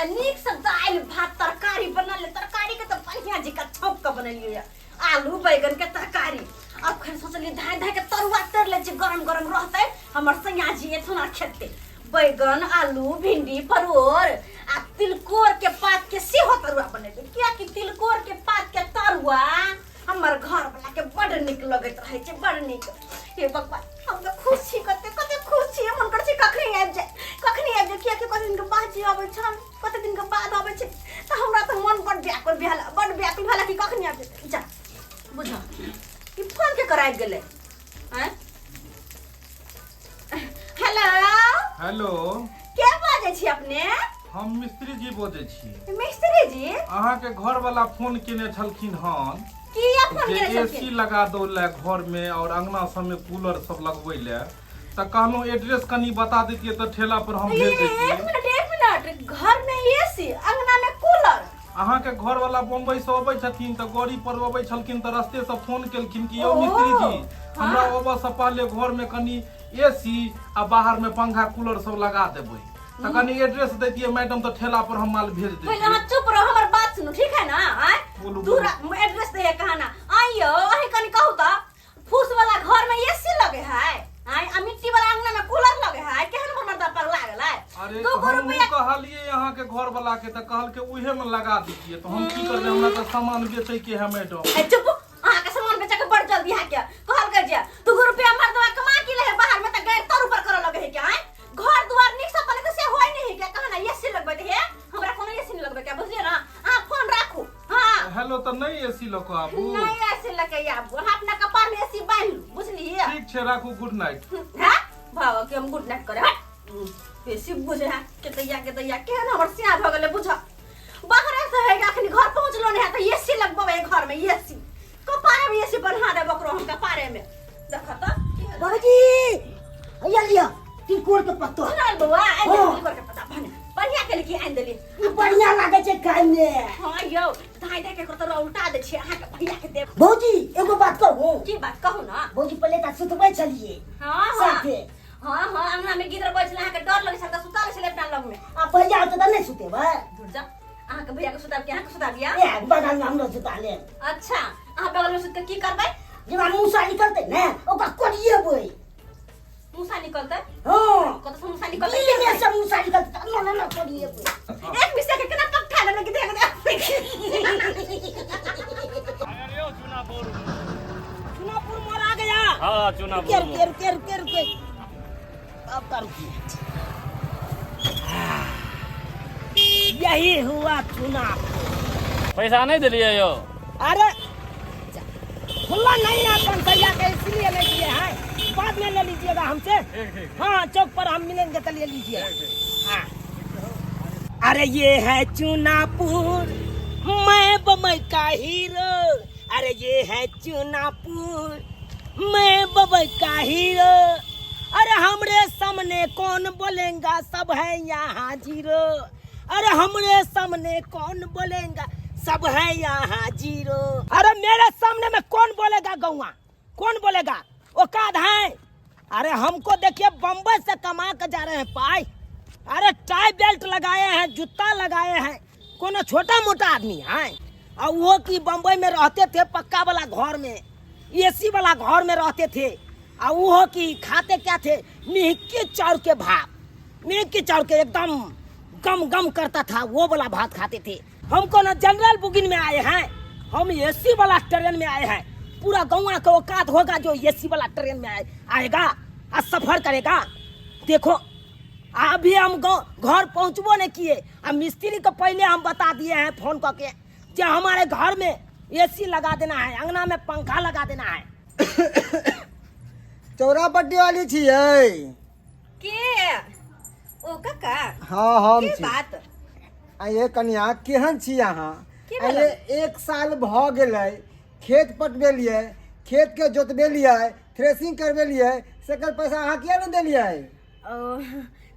नीक से दाल भात तरकारी बनल तरकारी के तो बढ़िया जी का छौंक के बनलिए आलू बैगन के तरकारी अब खन सोचलिए धाय धाय के तरुआ तर ले छी गरम गरम रहते हमर सैया जी एथुना खेते बैगन आलू भिंडी परोर आ तिलकोर के पात के सेहो तरुआ बनेबे किया कि तिलकोर के पात के तरुआ हमर घर वाला के बड़ निक लगत रहे छै बड़ निक हे भगवान हम तो खुशी कते खुशी मन कर छै कखनी आबि जाय किया कि कते दिन के बाद जे आबै छ कते दिन के बाद आबै छै त हमरा त मन बड़ व्याकुल भेला कि कखनी आबि जाय जा बुझा ई फोन के कराइ गेलै हैं हेलो के बाजै छी अपने हम मिस्त्री जी बोलै छी मिस्त्री जी अहाँ के घर वाला फोन केने छलखिन हन किया फोन केने छलखिन एसी लगा दो ले घर में और अंगना सब में कूलर सब लगबै ले त कहलो एड्रेस कनी बता देतिए त ठेला पर हम भेज देतिए एक मिनट घर में एसी अंगना में कूलर अहाँ के घर वाला बम्बई से अबै छथिन त गाड़ी पर अबै छलखिन त रास्ते से फोन केलखिन कि यौ मिस्त्री जी हमरा अबै से पहले घर में कनी एसी आ बाहर में पंखा कूलर सब लगा देबै त कनी एड्रेस देतिए मैडम त ठेला पर हम माल भेज देतिए पहले हां चुप रहो हमर बात सुनो ठीक है ना दूर एड्रेस दे कहा ना आइयो अही कनी कहू त फूस वाला घर में एसी लगे है आ मिट्टी वाला अंगना में कूलर लगे है केहन हमर द पर लागल है अरे हम कहलिए यहाँ के घर वाला के त कहल के उहे में लगा दीजिए तो हम की करबे हमरा त सामान बेचै के है मैडम चुप अहाँ के सामान बेचे के बड़ जल्दी है क्या कहल के जे 2 रुपया मर्दवा कमा के ले बाहर में त गए तर ऊपर कर लगे है क्या घर दुआर निक से बने से होय नहीं क्या कहना एसी लगबे है हमरा कोनो एसी नहीं लगबे क्या बुझलिए ना हां फोन राखू हां हेलो त नहीं एसी लको आबू नहीं एसी लके आबू हां अपना कपार में एसी बांध लू बुझलिए ठीक छे राखू गुड नाइट हां भाव के हम गुड नाइट करे एसी बुझे है के दैया केहन हमर सिया भ गेले बुझ बाहर से है अखनी घर पहुंचलो नहीं है त एसी लगबे घर में एसी कपारे में एसी बना दे बकरो हम कपारे में देख त बाबूजी भैया लिया तिलकोर के पत्तो सुनाल बउआ आ तिलकोर के पत्ता भने बढ़िया के लिखि आइन देली बढ़िया लागे छै खाय में हां यौ धाय दे के तो उल्टा दे छी अहाँ के भैया के दे भौजी एगो बात कहू की बात कहू ना भौजी पहले त सुतबै छलिए हां साथे हां अंगना में गिदर बैठल अहाँ के डर लगे छ त सुता छले अपना लग में आ भैया त नहीं सुतेबै दूर जा अहाँ के भैया के सुता के अहाँ के सुता दिया ए बगल में हमरो सुता ले अच्छा अहाँ बगल में सुत के की करबै जब मुसा निकलते ना ओका कोड़िएबै मुसा निकलते हां कत से मुसा निकलते ई में से मुसा निकलते ना कोड़िएबै एक मिसे के केना कब खा लगे देख अरे ओ चुनापुर मोर आ गया हां चुनापुर के अब कर यही हुआ चुनाव पैसा नहीं दिलिए यो अरे खुला नहीं है अपन भैया के इसलिए नहीं दिए हैं बाद में ले लीजिएगा हमसे हाँ चौक पर हम मिलेंगे तो ले लीजिए हाँ अरे ये है चुनापुर मैं बम्बई का हीरो अरे ये है चुनापुर मैं बम्बई का हीरो अरे हमरे सामने कौन बोलेगा सब है यहाँ जीरो अरे हमरे सामने कौन बोलेगा सब है यहाँ जीरो अरे मेरे सामने में कौन बोलेगा गौवा कौन बोलेगा औकात है अरे हमको देखिए बम्बई से कमा के जा रहे हैं पाई अरे टाई बेल्ट लगाए हैं जूता लगाए हैं कोनो छोटा मोटा आदमी है और वो कि बम्बई में रहते थे पक्का वाला घर में एसी वाला घर में रहते थे और वो कि खाते क्या थे मिहिकी चाउर के भात मिहिकी चाउर के एकदम गम गम करता था वो वाला भात खाते थे हमको ना जनरल बुकिंग में आए हैं हम एसी वाला ट्रेन में आए हैं पूरा गाँव का औकात होगा जो एसी वाला ट्रेन में आएगा और सफर करेगा देखो अभी हम घर पहुंचबो नहीं किए अब मिस्त्री को पहले हम बता दिए हैं फोन करके कि हमारे घर में एसी लगा देना है अंगना में पंखा लगा देना है चौरापट्टी वाली छियै के ओ काका हाँ हम की छी बात आइए कन्या केहन छी अहाँ की आइए एक साल भ गेलै खेत पटबेलियै खेत के जोतबेलियै थ्रेसिंग करबेलियै सेकर पैसा अहाँ किया नहीं देलियै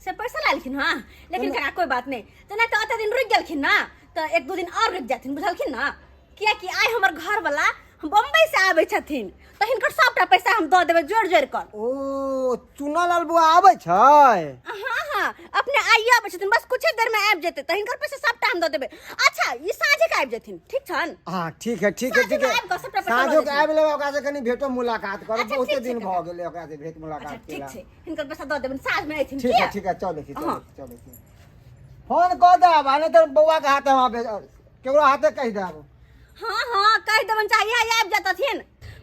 से पैसा लालखिन हाँ लेकिन काका कोई बात नहीं तो ना तो अते दिन रुक गेलखिन ना तो एक दो दिन और रुक जाथिन बुझलखिन ना किया कि आइ हमर घर वाला बम्बई से आबै छथिन तो हिनकर सबटा पैसा हम दऽ देबै जोड़ जोड़ कर ओ चुना लाल बुआ आबै छै हाँ हाँ अपने आइए आबै छथिन बस कुछ देर में आबि जेतै त हिनकर पैसा सब टाइम द देबै। अच्छा ई साँझे के आबि जेथिन ठीक छन? हाँ ठीक है ठीक है ठीक है साँझो के आबि लेबै ओकरा से कनी भेटो मुलाकात करब। अच्छा, बहुते ठीक दिन छै, भ गेलै ओकरा से भेट अच्छा मुलाकात ठीक केला। छै हिनकर पैसा द देबै साँझ में एथिन ठीक है चल देखी फोन कऽ देब आ नहि तऽ बौआ के हाथे वहाँ भेज केकरो हाथे कहि देब। हाँ कहि देबन चाहिए आबि जातथिन।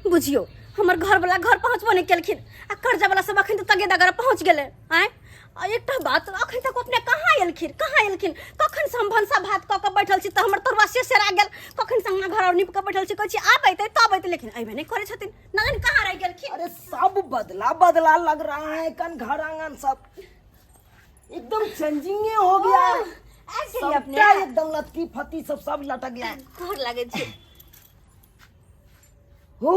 बुझियो हमर घर वाला घर पहुंचबो नहीं केलखिन आ कर्जा वाला सब अखन तक तगेदा पहुंच गेले। आय आ एकटा बात अखन तक अपने कहाँ एलखिन कखन से हम भनसा भात क के बैठल छी त हमर तोरवा से सेरा गेल। कखन से घर और निप के बैठल छी कहै छी आबै तब अइतै लेकिन अइबे नहीं करे छथिन ना जाने कहाँ रह गेलखिन। अरे सब बदला लग रहा है कन घर आंगन सब एकदम चेंजिंग हो गया है। ऐसे अपने सबटा एकदम लटकी फटी सब लटक गया है। घर लागे छी। हो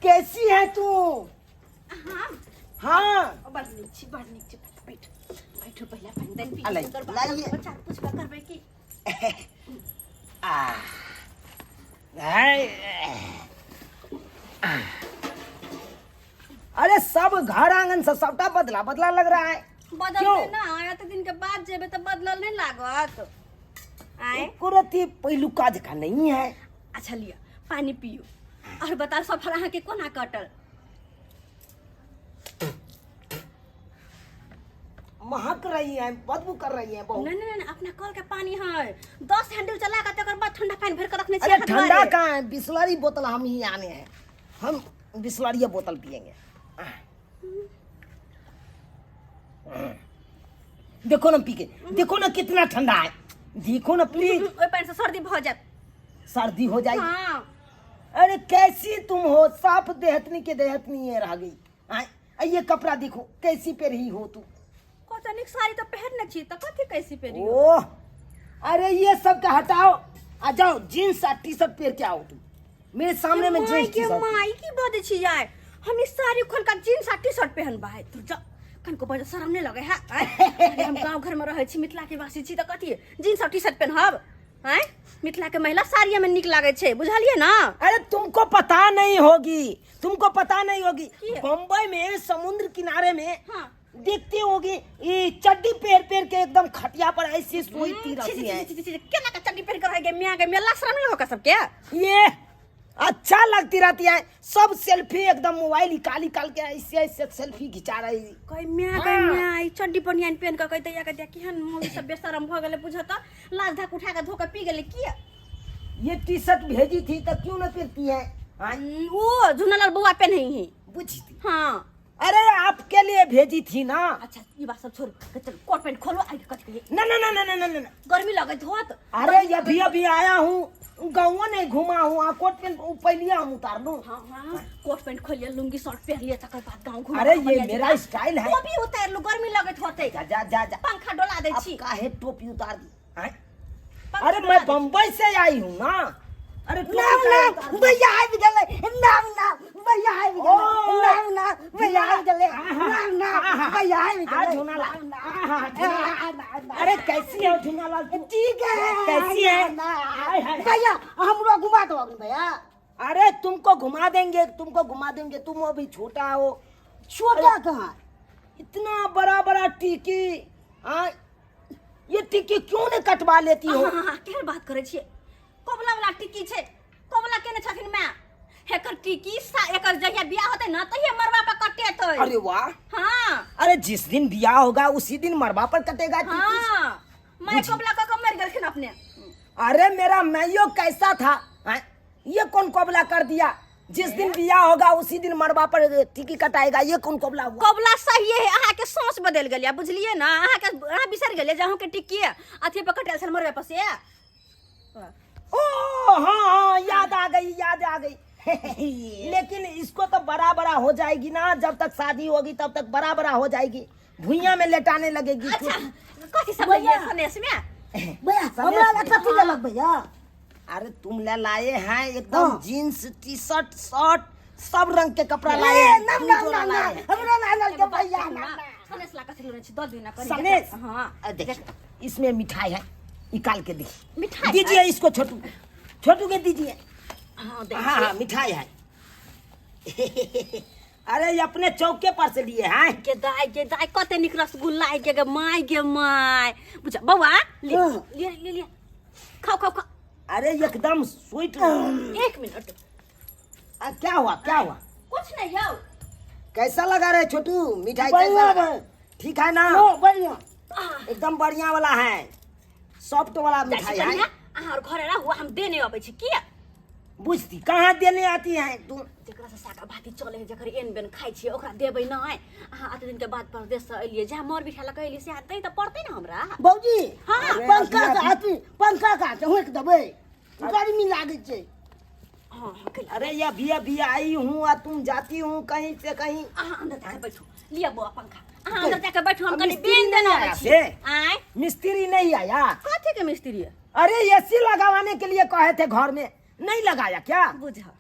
कैसी है तू? हाँ हाँ बड़ नीक छी बैठो पहले पानी दन पी अलै, कर लाइए। बच्चा पूछबा करबै की। अरे सब घर आंगन से सबटा बदला लग रहा है। बदलते ना आया तो दिन के बाद जेबे तो बदलल नहीं लागत। आए कुरती पहिलुका जका नहीं है। अच्छा लिया पानी पियो और बता सफर अहाँ के कोना कटल। महक रही है बदबू कर रही है बहुत। नहीं अपना कल के पानी है 10 हैंडल चला के तकर बाद ठंडा पानी भर के रखने अरे ठंडा कहाँ है बिस्लरी बोतल हम ही आने हैं हम बिस्लरी बोतल पियेंगे। देखो ना पी के देखो ना कितना ठंडा है देखो ना प्लीज। ओए पानी से सर्दी भ जात सर्दी हो जाएगी। हां अरे कैसी तुम हो साफ देहतनी के देहतनी ये रह गई। ये कपड़ा देखो कैसी पे रही हो तू। कोतनिक साड़ी तो पहनने छी त कथि कैसी पहनी। ओह अरे ये सब का हटाओ आ जाओ जींस और टी शर्ट पहन के आओ तुम मेरे सामने में जींस टी शर्ट। माई की बदे छी यार हम इस साड़ी खोल का जींस और टी शर्ट पहन बा है तू जा कन को बजे शर्म नहीं लगे है। अरे हम गांव घर में रहे छी मिथिला के वासी छी त कथि जींस और टी शर्ट पहनब हैं। मिथिला के महिला साड़िया में निक लागे छे बुझलिए ना। अरे तुमको पता नहीं होगी क्या? बम्बई में समुद्र किनारे में हाँ देखते होगी ये चड्डी पैर के एकदम खटिया पर ऐसी सोईती रहती है। केना का चड्डी पहन कर रह गए मियां ला शर्म नहीं होगा सब क्या। ये अच्छा लगती रहती है सब सेल्फी एकदम मोबाइल निकाल के ऐसे सेल्फी खिंचा रही। कोई मियां ई चड्डी बनियान पहन के कहते या कहते केहन मौली सब बेशरम भ गेले बुझत लाज धक उठा के धोके पी गेले किया। ये टी शर्ट भेजी थी तो क्यों न पहनती है। वो झुनलाल बुआ पहने ही बुझी थी। हां अरे आपके लिए भेजी थी ना। अच्छा ये बात सब छोड़ चल कोट पैंट खोलो आई कट के ना गर्मी लगत होत। अरे अभी आया हूँ गाँव नहीं घुमा हूँ कोट पैंट पहलिया हम उतार लूं। हां कोट पैंट खोलिए लुंगी शर्ट पहन लिया तकर बाद गांव घुमा। अरे ये मेरा स्टाइल है। टोपी उतार लो गर्मी लगत होते। जा पंखा डोला दे छी। काहे टोपी उतार दी। अरे मैं बम्बई से आई हूँ ना। अरे भैया आबि गेलै नाम भैया आबि गेलै भैया आबि गेलै भैया आबि गेलै। अरे कैसी है झुनालाल? ठीक है कैसी है? भैया हमरो घुमा दो भैया। अरे तुमको घुमा देंगे तुम अभी छोटा हो। छोटा कहाँ इतना बड़ा टिकी ये टिकी क्यों नहीं कटवा लेती हो? केहन बात करे छियै कोबला वाला टिकी छै कोबला केने छथिन मैं हेकर टिकी एकर जहिया बियाह होतै ना तहिया मरवा पे कटेतै। अरे वाह। हां अरे जिस दिन बियाह होगा उसी दिन मरबा पर कटेगा टिकी। हां मैं कोबला का मर गेलखिन अपने। अरे मेरा मैयो कैसा था ये कौन कोबला कर दिया। जिस दिन बियाह होगा उसी दिन मरबा पर टिकी कटाएगा ये कौन कोबला हुआ। कोबला सही है अहाँ के सोच बदल गेलिया बुझलिए ना। अहाँ बिसर गेलिए जहाँ के टिकी अथी पे कटेल छल मरबा पर से। ओ हाँ याद आ गई लेकिन इसको तो बड़ा हो जाएगी ना जब तक शादी होगी तब तक बड़ा हो जाएगी भुइयां में लेटाने लगेगी। अच्छा कथि सब भैया सनेस में भैया हमरा ला कथि देलक भैया। अरे तुम लाए हैं एकदम जीन्स टी शर्ट सब रंग के कपड़ा लाए हैं। ना हमरा ना के भैया सनेस ला कथि लेने छी 10 दिन ना करी। सनेस हां देख इसमें मिठाई है निकाल के दी मिठाई दीजिए इसको छोटू के दीजिए। हां हाँ मिठाई है अरे ये अपने चौके पर से लिए हैं। के दाई कते निक रसगुल्ला है के माय बुझा बउआ ले ले ले ले खाओ खाओ खाओ। अरे एकदम स्वीट। एक मिनट क्या हुआ क्या हुआ? कुछ नहीं यार। कैसा लगा रे छोटू मिठाई? बढ़िया कैसा लगा? ठीक है ना? बढ़िया एकदम बढ़िया वाला है, सॉफ्ट वाला मिठाई है। और घरे ना हुआ हम देने आबै छी किया बुझती कहाँ देने आती है तुम? जेकरा से साका भाती चले है जकर एन बेन खाइ छी ओकरा देबै न है। अहाँ आते दिन के बाद परदेश से एलिए जहाँ मर बिठा लगे एलिए से आते त पड़ते न हमरा। बौजी हाँ, पंखा का हुक दबे गर्मी लागे छे। हां अरे ये भी आई हूँ और तुम जाती हूँ कहीं से कहीं। अहाँ अंदर जाके बैठो लिया बुआ पंखा। अहाँ अंदर जाके बैठो हम अब कनी मिस्त्री बेन देना नहीं आया है से? आए मिस्त्री नहीं आया? कथी के मिस्त्री है अरे एसी लगावाने के लिए कहे थे घर में, नहीं लगाया क्या? बुझा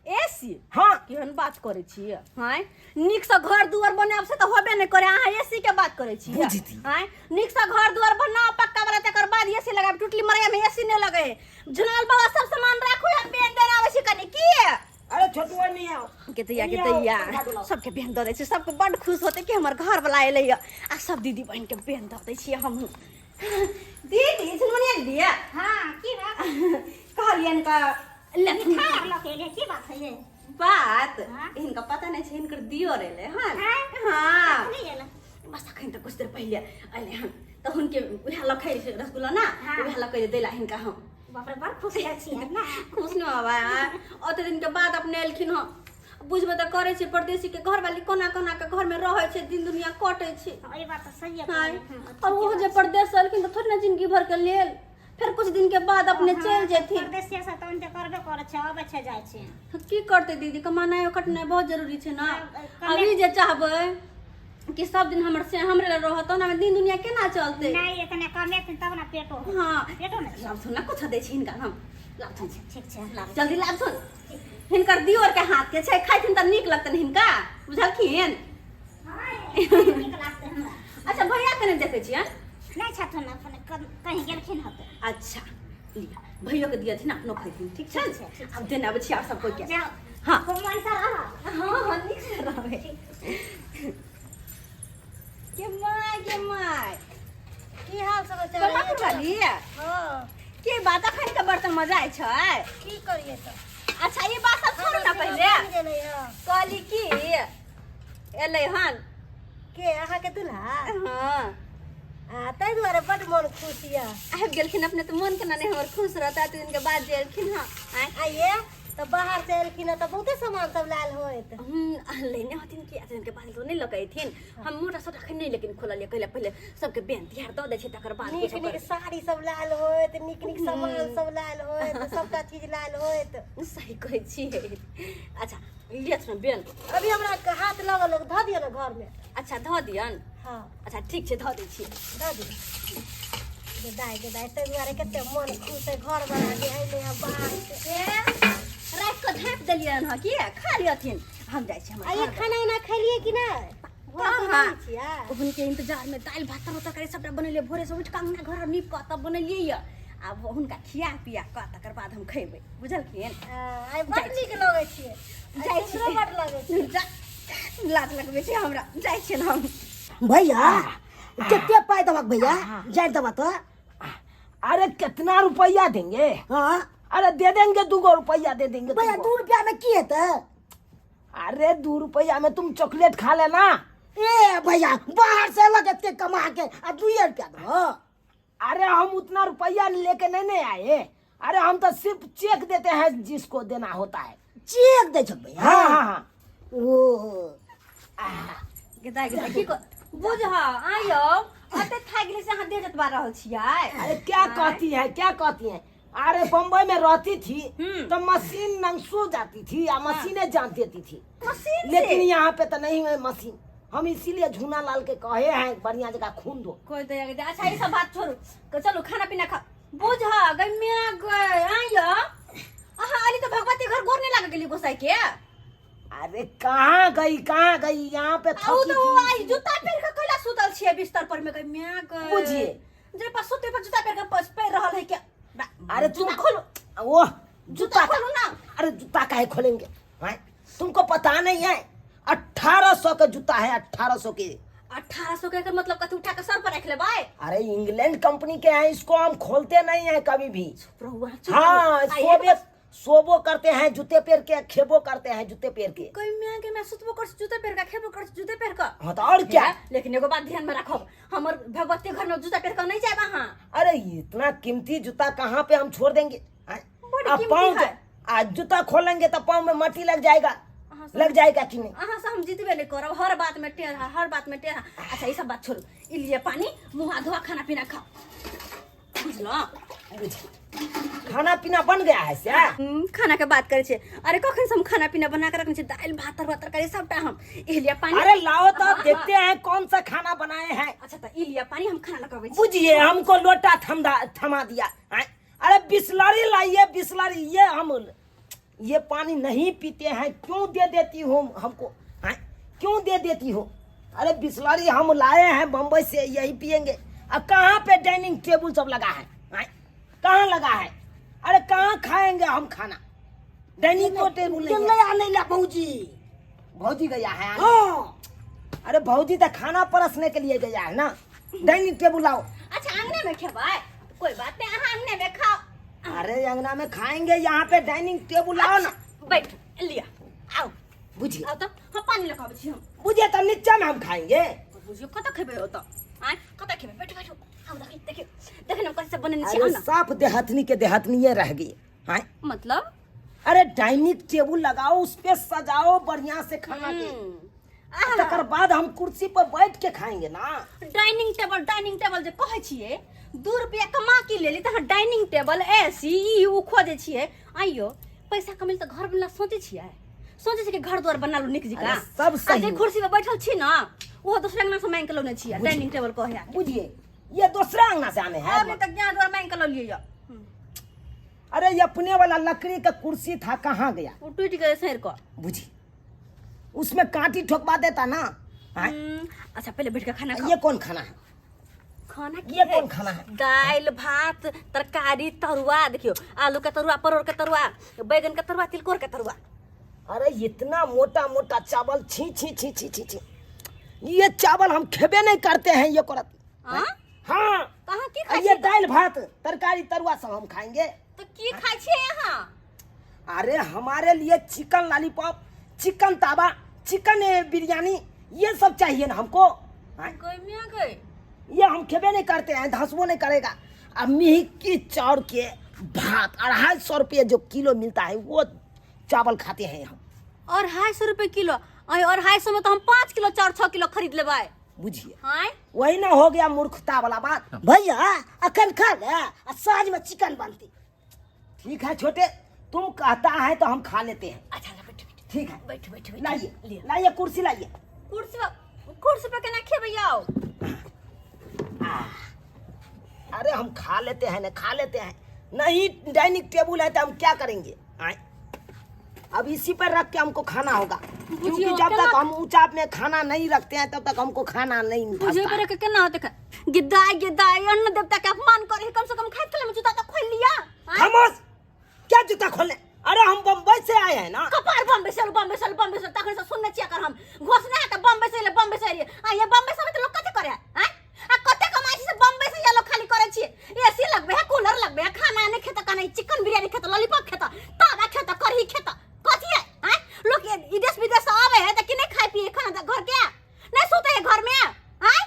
एसी हाँ केहन बात करे छी हां निक से घर दुआर बनाब से त होबे नहीं करे। अहाँ एसी के बात करे छी बुझती। हां निक से घर दुआर बना पक्का वाला तकर बाद एसी लगाब। टुटली मरिया में एसी नहीं लगे। झुनाल बाबा सब सामान राखो हम बेन देना आवे छी कनी की। अरे छोटू नहीं आओ के तैया सबके बेन द दै छी। सबके बड़ खुश होते कि हमर घर वाला एलै आ सब दीदी बहन के बेन द दै छी हम। दीदी झुनमुनिया दीदी हाँ की बात कहलियन का लेकिन खाना लगे ले की बात है ये बात हाँ? इनका पता नहीं है इनकर दियो रेले हां हाँ? हां नहीं है ना बस अखन तक कुछ देर पहले अले हन त हुनके उहा लखै रसगुल्ला ना हाँ। उहा लखै देला हिनका हम बाप रे बड़ खुश छी ना। खुश न बाबा ओते दिन के बाद अपने एलखिन हम बुझबे त करे छै परदेसी के घर वाली कोना कोना के घर में रहै छै दिन दुनिया कटै छै। ये बात तो सही है। हां और वो जे परदेस एलखिन त थोड़ी ना जिंदगी भर के लेल फिर कुछ दिन के बाद अपने चल जेथिन। परदेसिया से तोन ते करबे करे छै आबे छै जाय छै। की करते दीदी कमाना कटना बहुत जरूरी छै ना। अभी जे चाहबै कि सब दिन हमर से हमरे ल रहत ना दिन दुनिया केना चलते। नहीं इतने कमे तब ना पेटो हां पेटो ना लाभ सुन ना कुछ दे छी हिनका हम लाभ सुन ठीक छै लाभ जल्दी लाभ सुन हिनकर दियोर के हाथ के छै खाइथिन त नीक लगतन हिनका बुझलखिन। ठीक लागते हमरा। अच्छा भैया कने देखै छियै नहीं छथुन अपन कहीं गेलखिन हते। अच्छा लिया भैया के दियथिन अपनो खइथिन ठीक छै। ठीक छै। अब देना आबै छी और सब कोई के जाओ हां खूब मन से रह। हां नीक से रहबै के माय की हाल समाचार कमा के वाली हां के बात अखन के बर्तन मजा आइ छै। की करिए तो अच्छा ये बात सब छोड़ ना पहले गेलै हां कहली की एलै हन के अहाँ के दुल्हा हां आ तै दुआरे बड़ मन खुश या आबि गेलखिन अपने तो मन केना नहीं हमर खुश रहता दिन के बाद जे एलखिन हां आइए तो बाहर से एलखिन तो बहुते सामान सब लाल होत। लेने हथिन कि दिन के बाद तो नहीं लगैथिन हम मोटा सोटा खै नहीं लेकिन खोललिए कहले पहले सबके बेन तिहार द दै छै तकर बाद नीक नीक साड़ी सब लाल होत नीक नीक सामान सब लाल होत सबटा चीज लाल होत। सही कहै छी। अच्छा लियत न बेन अभी हमरा के हाथ लगल ध दियो ना घर में। अच्छा ध दियन हां अच्छा ठीक छै ध दै छी ध दियो के दाई तै दुआरे कते मन खुश है घर बना के आइले है बाहर से। रात को ढाप देलियन ह कि खा लियथिन हम जाइ छी आ ये हमर खाना उना खैलिए कि ना हां छिया उनके इंतजार में दाल भात तरकारी सबटा बनेलिए भोरे से उठ के अंगना घर नीप के तब बनेलिए य आब हुनका खिया पिया के तकर बाद हम खैबै बुझलखिन। आई बड़ नीक लगे छिए जाइ छी बड़ लगे छी लाज लगबै छै हमरा जाइ छी हम भैया कितने पाए दबक भैया जाए दबा तो। अरे कितना रुपया देंगे? हाँ अरे दे देंगे 2 रुपया दे देंगे भैया तुमको। 2 रुपया में की है? अरे 2 रुपया में तुम चॉकलेट खा लेना। ए भैया बाहर से लगे के कमा के आ 2 रुपया दो। अरे हम उतना रुपया लेके नहीं आए। अरे हम तो सिर्फ चेक देते हैं जिसको देना होता है। चेक दे छ भैया। हाँ हाँ हाँ ओ गेदा की बुझ आयो अते थाक गेले से अहाँ दे जतबा रहल छियै। अरे क्या कहती है क्या कहती है? अरे बम्बई में रहती थी तो मशीन नंसो जाती थी या मशीनें जान देती थी मशीन लेकिन यहाँ पे तो नहीं है मशीन। हम इसीलिए झूना लाल के कहे हैं बढ़िया जगह खून दो। कोई दे दे। अच्छा ये सब बात छोड़ो चलो खाना पीना खा बुझ गई मैं गए आयो अहाँ अली तो भगवती घर गोर नहीं लगा गेली गोसाई के। अरे कहाँ गई यहाँ पे आउ थकी तो थी। आई जूता पहन के कैला सुतल छियै बिस्तर पर में गई मैं गए बुझिए। जे पर सुते पर जूता पहन के पस पैर रहल है क्या। अरे तुम खोलो वो जूता खोलो ना। अरे जूता काहे खोलेंगे हैं? तुमको पता नहीं है 1800 का जूता है, 1800 के। 1800 के मतलब कथी उठा के सर पर रख ले भाई? अरे इंग्लैंड कंपनी के हैं, इसको हम खोलते नहीं है कभी भी। प्रभु हाँ, सोबो करते हैं जूते पैर के, खेबो करते हैं जूते पैर के। कोई मैं के मैं सुतबो कर जूते पैर का, खेबो कर जूते पैर का। हाँ तो और क्या? लेकिन एगो बात ध्यान में रखब, हमर भगवती घर में जूता पैर का नहीं जाए वहां। अरे इतना कीमती जूता कहाँ पे हम छोड़ देंगे? बड़ी आप कीमती पाँव है। आज जूता खोलेंगे तो पाँव में मट्टी लग जाएगा, लग जाएगा कि नहीं? अहाँ से हम जीतबे नहीं करब, हर बात में टेढ़ा, हर बात में टेढ़ा। अच्छा ये सब बात छोड़ो, ई लिए पानी, मुंह हाथ धोआ, खाना पीना खा, बुझलो? खाना पीना बन गया है क्या? खाना के बात करे छे। अरे कखन से हम खाना पीना बना के रखने छे, दाल भात तरुआ तरकारी सबटा हम। ई लिए पानी। अरे लाओ तो देखते हैं कौन सा खाना बनाए हैं। अच्छा तो ई लिए पानी, हम खाना लगावे छी। बुझिए हमको लोटा थमा दिया। अरे बिस्लरी लाइए, बिस्लरी। ये पानी नहीं पीते हैं, क्यों दे देती हो हमको? क्यों दे देती हो? अरे बिस्लरी हम लाए हैं बम्बई से, यही पियेंगे। अब कहाँ पे डाइनिंग टेबल सब लगा है? कहाँ लगा है? अरे कहाँ खाएंगे हम खाना? डाइनिंग टेबल नहीं ला भौजी। भौजी गया है? हाँ। अरे भौजी तो खाना परसने के लिए गया है ना, डाइनिंग टेबल लाओ। अच्छा अंगने में खेबाय? कोई बात नहीं, अहाँ अंगने में खाओ। अरे अंगना में खाएंगे, यहाँ पे डाइनिंग टेबल लाओ ना। बैठ लिया, आओ बुझिए, आओ तो हम पानी लगावे छी हम। बुझिए तो नीचे में हम खाएंगे। बुझियो कत खेबे हो तो? कत खेबे? बैठ बैठ, हम देखिए देखिए ना कैसे बनने छी अरे ना। साफ देहातनी के देहातनी रह गई है। मतलब अरे डाइनिंग टेबल लगाओ, उस पे सजाओ बढ़िया से खाना के, तकर बाद हम कुर्सी पर बैठ के खाएंगे ना। डाइनिंग टेबल जे कहै छिए, 2 रुपया कमा के लेली त डाइनिंग टेबल एसी ई उ खोजे छिए। आइयो पैसा कमेल त घर बनला सोचे छी कि घर द्वार बना लो निक जी का। सब सही। जे कुर्सी पे बैठल छी ना, वो दूसरे अंगना से मांग के लोने छिए डाइनिंग टेबल कहया। बुझिए ये दूसरा अंगना से आने हैं। अभी तक यहाँ द्वार मांग के लो लिए। अरे ये अपने वाला लकड़ी का कुर्सी था, कहाँ गया? वो टूट गए शहर को। बुझिए उसमें कांटी ठोकवा देता ना। अच्छा पहले बैठ के खाना खाओ। ये कौन खाना है? खाना ये कौन खाना है? दाल भात तरकारी तरुआ, देखियो आलू का तरुआ, परोर का तरुआ, बैगन का तरुआ, तिलकोर का तरुआ। अरे इतना मोटा मोटा चावल, छी छी छी छी छी छी। ये चावल हम खेबे नहीं करते हैं ये करत। हाँ? हाँ कहाँ की खाई ये छी? दाल भात तरकारी तरुआ सब हम खाएंगे। तो की खाई छी यहाँ? अरे हमारे लिए चिकन लॉलीपॉप, चिकन तावा, चिकन बिरयानी, ये सब चाहिए ना हमको। गई ये हम खेबे नहीं करते हैं, धसबो नहीं करेगा। अब मिही चाउर के भात 250 रुपये जो किलो मिलता है, वो चावल खाते हैं हम। और 250 रुपए किलो? और 250 में तो हम 5 किलो 4-6 किलो खरीद ले भाई। बुझिए हाँ वही ना हो गया मूर्खता वाला बात। भैया अकल खा ले, साज में चिकन बनती। ठीक है छोटे, तुम कहता है तो हम खा लेते हैं। अच्छा बैठ बैठ ठीक है बैठ बैठ बैठ। लाइए लाइए कुर्सी लाइए। कुर्सी पे केना खेबै आओ? अरे हम खा लेते हैं ना, खा लेते हैं। नहीं डाइनिंग टेबल है तो हम क्या करेंगे? अब इसी पर रख के हमको खाना होगा, क्योंकि जब तक हम ऊंचा में खाना नहीं रखते हैं तब तक हमको खाना नहीं बुझे मिलता। करे के केना होते का? गिद्दाई अन्न देवता के अपमान करे, कम से कम खाए के जूता तो खोल लिया। खामोश, क्या जूता खोलने? अरे हम बम्बई से आए हैं ना। कपार बम्बई से तखन से सुनने छिया कर हम घोषणा है त बम्बई से रे। ये बम्बई से तो लोग कते करे हैं? कते कमाई से बम्बई से ये लोग खाली करे छी। एसी लगबे है, कूलर लगबे है, खाना नहीं खेता का नहीं, चिकन बिरयानी खाता, लॉलीपॉप खाता, तावा खाता, कढ़ी खाता, कथी है? हैं लोग ये देश विदेश से आवे है त कि नहीं खाए पिए खाना घर के नहीं सोते है घर में हैं?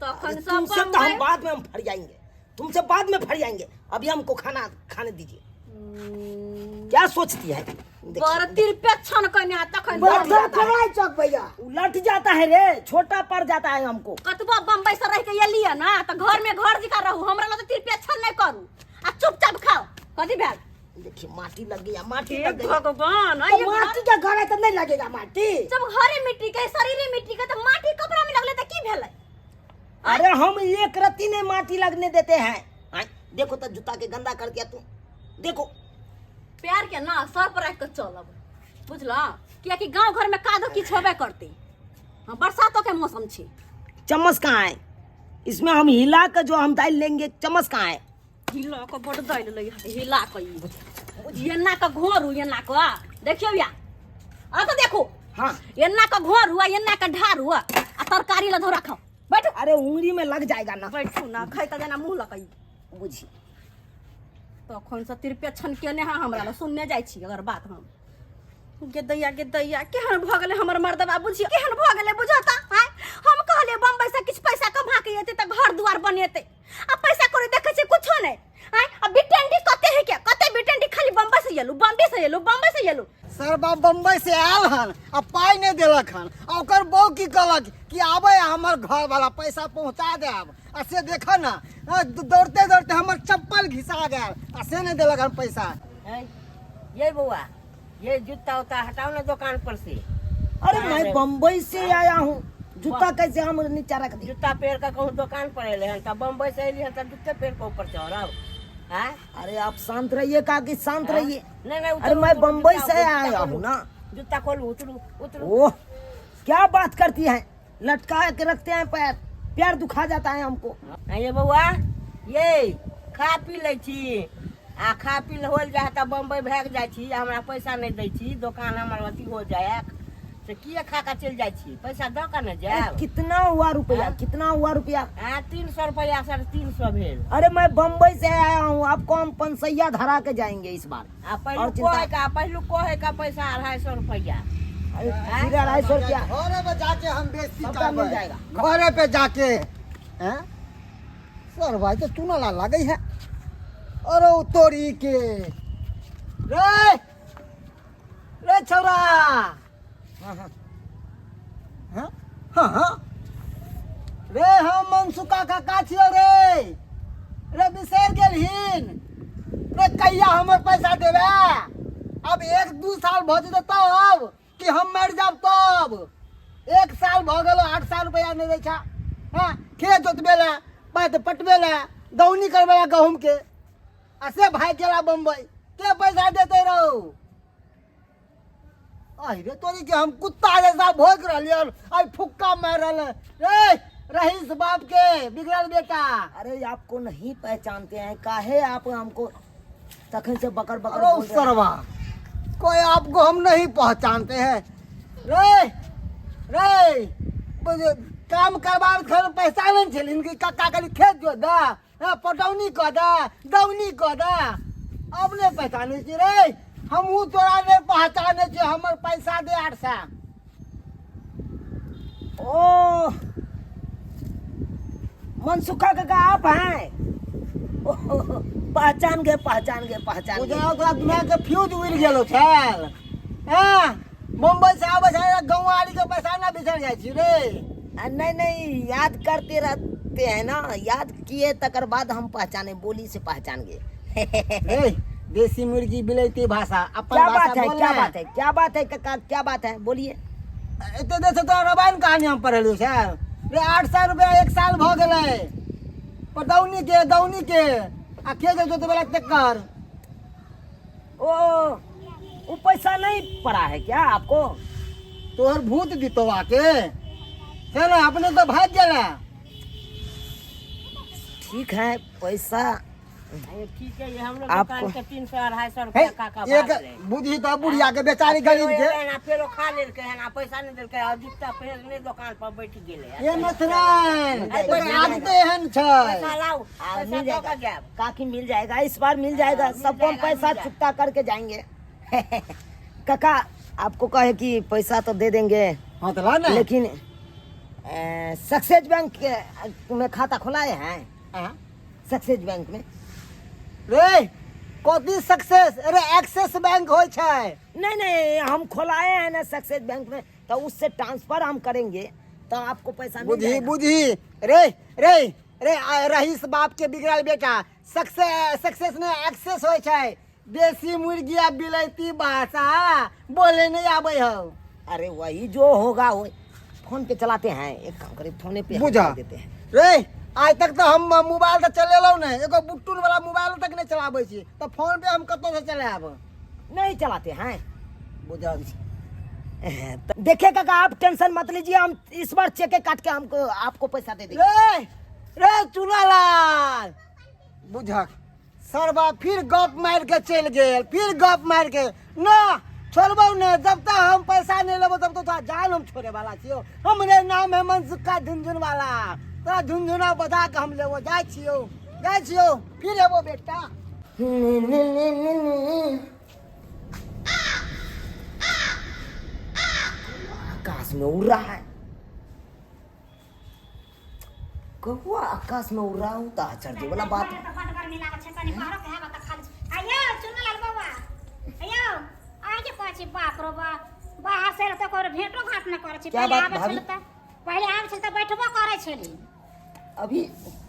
तखन सब तुमसे तो हम बाद में हम फट जाएंगे, तुमसे बाद में फट जाएंगे। अभी हमको खाना खाने दीजिए। क्या सोचती है? बर तिरपे छन कने तखन चौक भैया उलट जाता है रे, छोटा पड़ जाता है हमको। कतबा बम्बई से रह के ये लिया ना तो घर में घर जिका रहू, हमरा ला तो तिरपे छन नहीं करू आ चुपचाप खाओ। कथी भेल? देखिए माटी लग गया, माटी लग गई। भगवान तो माटी का घर है तो नहीं लगेगा माटी? जब घरे मिट्टी के शरीर मिट्टी के तो माटी कपड़ा में लगले तो की भेलै? अरे हम एक रत्ती ने माटी लगने देते हैं। देखो तो जूता के गंदा कर दिया तू। देखो प्यार के ना सर पर रख के चलब, बुझला? किया कि गांव घर में कादो की छोबे करती। हां बरसातों के मौसम छी। चम्मच कहाँ है? इसमें हम हिला कर जो हम दाल लेंगे, चम्मच कहाँ है? हिला को बड़ दाल ले हिला को ये ना का घोरू ये ना को देखियो या आ तो देखो हाँ एन्ना का घोर हुआ एन्ना का ढार हुआ आ तरकारी ला धोरा खाओ बैठो अरे उंगली में लग जाएगा ना। बैठू ना खाई त जेना मुंह लकई बुझी तखन से तिरपे छन के ने हमरा ला सुनने जाइ छी अगर बात हम गे दैया केहन भ गेले हमर मर्दबा बुझियो केहन भ गेले बुझता है हम कहले बम्बई से किछ पैसा कमा के एते त घर दुआर बनेते आ पैसा करे देखे छै कुछो नै है अब बिटेंडी कते है के कते बिटेंडी खाली बम्बई से येलु बम्बई से येलु सर बाप बम्बई से आयल हन आ पाई नहीं देलक हन आ ओकर बहू की कहलक कि आबे हमर घर वाला पैसा पहुंचा देब आ से देखा ना दौड़ते दौड़ते हमर चप्पल घिसा गया आ से नहीं देलक हन पैसा। ये बुआ ये जूता उता हटाओ ना दुकान पर से। अरे मैं बम्बई से आया हूँ, जूता कैसे हम नीचे रख दी? जूता पेड़ का कहूँ दुकान पर अले हैं तब बम्बई से अली हैं तब जूते पेड़ के ऊपर चढ़ाओ। अरे आप शांत रहिए, कहा कि शांत रहिए। नहीं अरे मैं बम्बई से आया हूँ ना। जूता खोलो उतरू उतरू। ओह क्या बात करती है, लटका के रखते हैं पैर, पैर दुखा जाता है हमको। ये बउआ ये खा पी ले छी आ खा पी होल जाए तब बम्बई भाग जाए छी, हमरा पैसा नहीं दे छी, दुकान हमार अथी हो जाए से किए खा का चल जाए छी, पैसा दो का न जाए। कितना हुआ रुपया, कितना हुआ रुपया? 300 रुपया 350 भेल। अरे मैं बम्बई से आया हूँ, आपको हम पंसैया धरा के जाएंगे इस बार। पहलू कोहे का पैसा 250 रुपया। 250 रुपया घरे पे जाके हम बेइज्जती सबका मिल करबै। जाएगा। घरे पे जाके हैं सर भाई तो चूना ला लगे है। अरे तोरी के रे रे छौरा हाँ हाँ हाँ हाँ रे हम मनसुका काका छियो रे रे बिसर गेलहिन रे कहिया हमर पैसा देबे? अब 1-2 साल भ जेतै तब कि हम मर जाब तब? 1 साल भ गेलो 8 साल रुपया नहीं दै छा। हाँ खेत जोतबे ला पैत पटबे ला दौनी करबे ला गहूम के असे भाई गेला बम्बई के पैसा देते रहो? अरे तोरी के हम कुत्ता जैसा भोग रहलियन आई फुक्का मार रहले रे रहीस बाप के बिगड़ल बेटा। अरे आपको नहीं पहचानते हैं, काहे आप हमको तखन से बकर बकर अरे बोल रहे हैं? सरवा कोई आपको हम नहीं पहचानते हैं रे रे काम करवार खर पैसा नहीं छे इनकी काका कली खेत जो दा पटौनी क दा दौनी क दा अब नहीं पहचाने छी रे हमहू तोरा नहीं पहचाने छी हमर पैसा दे 800। ओ मनसुखा काका आप हैं? ओह, पहचान गए मुझे ओकरा दिमाग के फ्यूज उड़ गेलो छल। हां मुंबई से आबै छै गांव आड़ी के पैसा ना बिसर जाय छी रे। नहीं याद करते रहते हैं ना, याद किए तकर बाद हम पहचाने, बोली से पहचान गए। देसी मुर्गी बिलैती भाषा अपन क्या भाषा बात है, बोल क्या रहे बात है, क्या बात है काका, क्या बात है, बोलिए। एते देश तो रामायण कहानी हम पढ़लियो सर रे 800 रुपया 1 साल भ गेलै पटौनी के दौनी के आ खेत जोते वाला टक्कर। ओ वो पैसा नहीं पड़ा है क्या आपको? तोहर भूत दितवा के चल अपने तो भाग गेला। ठीक है पैसा ठीक है ये हम लोग आपको- दुकान के 300-250 रुपया काका एक भाग ले। बुझी तो बुढ़िया के बेचारी गरीब के फेरो खा लेलकै हन आ पैसा नहीं देलकै और जूता पहिर ने दुकान पर बैठ गेलै। ये मसरन आदते हन छै। पैसा लाओ पैसा मिल दो का जाएगा जाब। काकी, मिल जाएगा इस बार, मिल जाएगा, सबको हम पैसा चुकता करके जाएंगे। काका आपको कहे कि पैसा तो दे देंगे, हां तो ला ना लेकिन सक्सेस बैंक में खाता खुलाए हैं? हां सक्सेस बैंक में रे कथी सक्सेस अरे एक्सेस बैंक होय छै। नहीं हम खुलाए हैं ना सक्सेस बैंक में, तो उससे ट्रांसफर हम करेंगे तो आपको पैसा मिल बुझी जाएगा। बुझी रे रे रे रहीस बाप के बिगड़ल बेटा सक्सेस ने एक्सेस होय छै। देसी मुर्गी आ बिलैती भाषा बोले नहीं आबै हो। अरे वही जो होगा वो फोन पे चलाते हैं, एक काम करें फोने पे बुझा कर देते हैं। रे आज तक तो हम मोबाइल तो चलेलौ ने एगो बुट्टून वाला मोबाइल तक नहीं चलाबै छी तो फोन पे हम कतौ से चलाब नहीं चलाते हैं। बुझा। तो देखिए काका आप टेंशन मत लीजिए, हम इस बार चेक काट के हमको आपको पैसा दे देंगे। रे रे चुनालाल बुझा सरबा फिर गप मार के चल गेल, फिर गप मार के ना छोड़बो ने जब तक हम पैसा नहीं लेबो तब तो जान हम छोड़े वाला छियो। हमरे नाम है मनसुखा झुनझुन वाला। तोरा झुनझुना बता के हम लेबो जाय छियो फिर लेबो बेटा। आकाश में उड़ रहा है, कौवा आकाश में उड़ रहा हूँ तो चढ़ने वाला बात है। बाप रो बा बाहर से तो कर भेंटो घाट न करे छी। क्या बात भाभी? पहले आब छल त बैठबो करे छली। अभी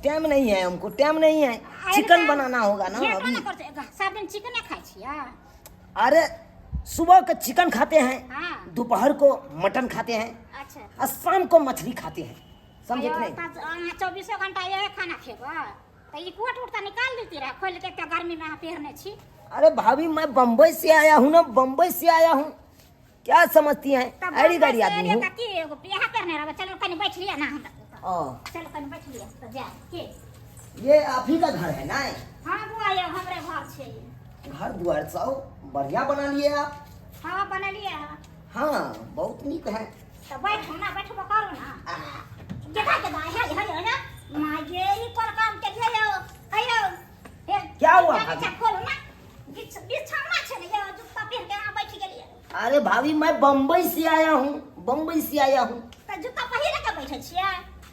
टाइम नहीं है, हमको टाइम नहीं है। चिकन बनाना होगा ना अभी। सब दिन चिकन खाई छिया? अरे सुबह का चिकन खाते हैं, हाँ। दोपहर को मटन खाते हैं अच्छा और शाम को मछली खाते हैं। समझे कि नहीं? 24 घंटा ये खाना खेबो त ई कोट उठता निकाल देती रहा खोल के त गर्मी में पहनने छी। अरे भाभी मैं बम्बई से आया हूँ ना, बम्बई से आया हूँ, क्या समझती हैं? अड़ी गाड़ी आदमी हूँ। यहाँ पहने रहा चलो कहीं बैठ लिया ना हमरा। चलो कहीं बैठ लिया तो जा के ये आप ही का घर है ना? हां वो आया हमरे घर छे। घर द्वार सब बढ़िया बना लिए आप। हां बना लिया। हाँ बहुत नीक है। तो बैठो ना बैठो करो ना जगह जगह है ना मां ये ई पर काम के लियो आयो क्या हुआ भाभी? खोलो ना बिछाना छे ने ये जूता पहन के बैठ गेलिए। अरे भाभी मैं बम्बई से आया हूँ, बम्बई से आया हूँ। तो जूता पहिरे के बैठे छिया?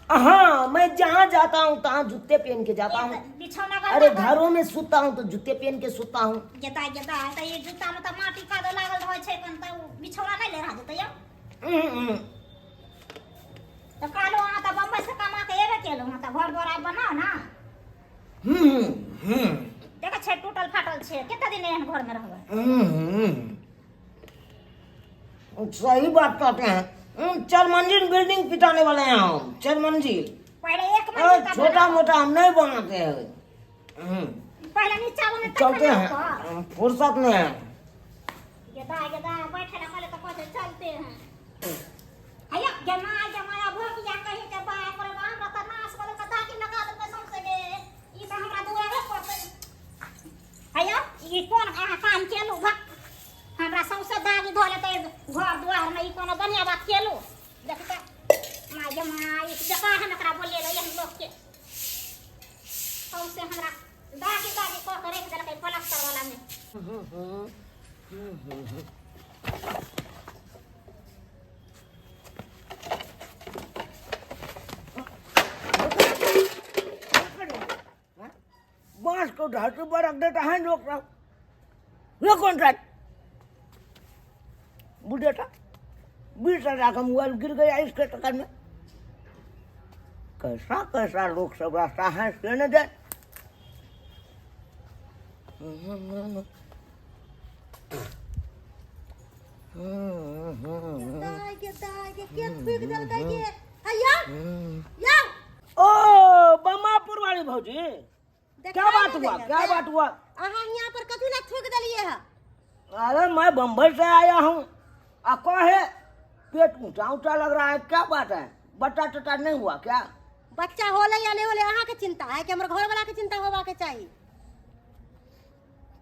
हाँ मैं जहाँ जाता हूँ तहाँ जूते पहन के जाता हूँ। बिछौना अरे घरों में सोता हूँ तो जूते पहन के सोता हूँ। जता तो ये जूता में तो माटी का लागल रहे छे कन तो बिछौना नहीं ले रहा जते यो। तो कालो वहां तो बम्बई से कमा के एबे केलो वहां तो घर द्वार बनाओ ना। देखा छे टूटल फाटल छे कितना दिन एहन घर में रहबे? सही बात कहते हैं। 4 मंजिल बिल्डिंग पिटाने वाले हैं हम, 4 मंजिल। पहले एक मंजिल का छोटा मोटा हम नहीं बनाते हैं। पहले नीचा बने तब चलते हैं फुर्सत में है। गदा बैठे ना पहले तो कैसे चलते हैं। हैया जमाया भोगिया कहीं के बाप रे बाप हमरा त नाश करे कथा की लगा दे कसम से गे ई त हमरा दुआरे पड़ते। हैया ई कोन काम केलु भक हमरा सौसे दागी धोले त घर द्वार में ई कोनो बढ़िया बात केलु। देख त माय जमाई जका हम एकरा बोले एहन लोग के सौसे हमरा दागी को करे के देलकै प्लास्टर वाला में। बांस को धरती पर रख देता है लोग। ये कॉन्ट्रैक्ट बुढ़ेटा 20,000 का मोबाइल गिर गया इसके टक्कर में। कैसा कैसा लोग सब रास्ता है कहने दे। ओ बमापुर वाली भौजी क्या बात हुआ? क्या बात हुआ? अहाँ यहाँ पर कथी ना थूक दलिए है? अरे मैं बम्बई से आया हूँ। कहे पेट ऊंचा ऊंचा लग रहा है, क्या बात है? बट्टा टट्टा नहीं हुआ क्या? बच्चा होले या नहीं होले अहाँ के चिंता है कि हमर घर वाला के चिंता होबा के चाहिए।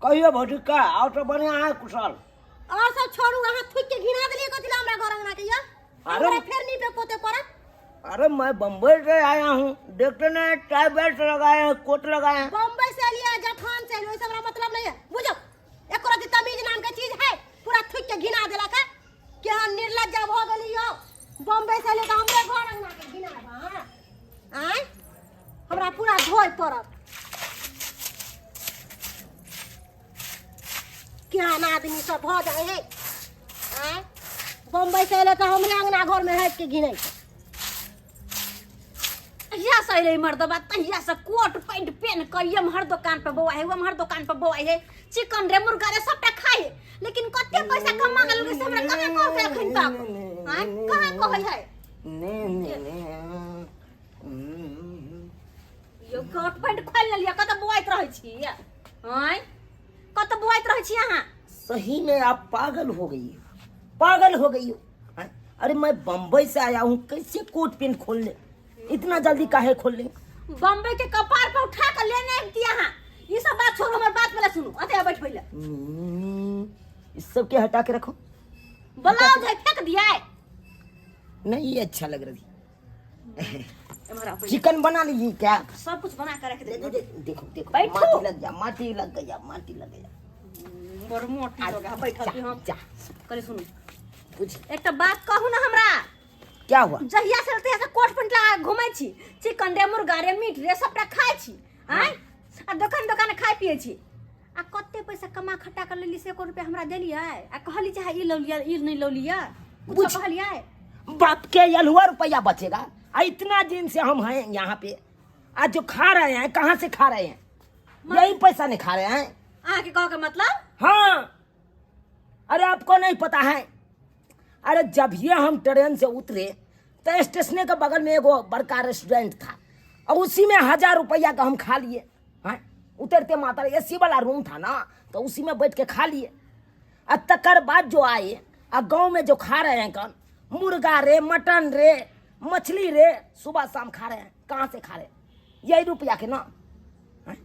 कहिए भौजी का और तो बढ़िया है कुशल। और सब छोड़ू अहाँ थूक के घिना दलिए कथी ला हमरा घर अंगना के या? हमरा फेर नहीं पे पोते पड़त। अरे मैं बम्बई से आया हूँ, देखते ना टाई बेल्ट लगाए हैं, कोट लगाए हैं। बम्बई से लिया जखान से वैसे हमरा मतलब नहीं है बुझो। एक रति तमीज नाम के चीज है पूरा थूक के घिना देला का कि हम निर्लज्जा भ गेली हो। बम्बई से ले त हमरे घर अंगना के घिना बा आय हमरा पूरा धोय पड़त। क्या ना आदमी सब भ जाए है आय बम्बई से ले त हमरे अंगना घर में हट के घिनै छै। या सही मर्दबा तहिया से कोट पैंट पहन कर ये हर दुकान पे बौआ है, वो हर दुकान पे बौआ है, चिकन रे मुर्गा रे सबटा खाए, लेकिन कते पैसा कमा गेल रे हमरा कने कह के एखन तक हां कहां कहै है यो कोट पैंट खोल लिया कत बौआइत रहै छी हां कत बौआइत रहै छी अहाँ? सही में आप पागल हो गई, पागल हो गई हो। अरे मैं बम्बई से आया हूँ, कैसे कोट पैंट खोल ले? इतना जल्दी काहे खोल ले? बम्बई के कपार पे उठा कर लेने दिया हां। ये सब बात छोड़ हमर बात पहले सुनो। अते बैठ पहले। इस सब के हटा के रखो। ब्लाउज है फेंक दिया है। नहीं ये अच्छा लग रही। हमारा पैसा चिकन बना लीजिए क्या? सब कुछ बना कर रख दे। देखो देखो बैठो। माटी लग गया, माटी लग गया, माटी लग गया। बड़ मोटी हो गया बैठल के हम। जा करे सुनो, कुछ एक तो बात कहू ना हमरा, क्या हुआ? जहिया से रहते ऐसे कोट पैंट लगा घुमै छी, चिकन रे मुर्गा रे मीट रे सबटा खाइ छी, हैं? आ दुकान खाइ पिए छी। आ कते पैसा कमा खटा कर लेली से 1 रुपया हमरा देलियै? आ कहली चाहे ई लौ लिया ई नहीं लौ लिया, कुछ कहलियै? बाप के यलहुआ रुपया बचेगा? इतना दिन से हम हैं यहाँ पे, आज जो खा रहे हैं कहाँ से खा रहे हैं? यही पैसा नहीं खा रहे हैं। अहाँ के कहो के मतलब? हाँ, अरे आपको नहीं पता है? अरे जब ये हम ट्रेन से उतरे तो स्टेशन के बगल में एगो बड़का रेस्टोरेंट था और उसी में 1000 रुपया का हम खा लिए। हाँ, उतरते मात्र एसी वाला रूम था ना, तो उसी में बैठ के खा लिए। और तकर बाद जो आए और गाँव में जो खा रहे हैं कौन, मुर्गा रे मटन रे मछली रे सुबह शाम खा रहे हैं। कहाँ से खा रहे हैं? यही रुपया के ना। हाँ?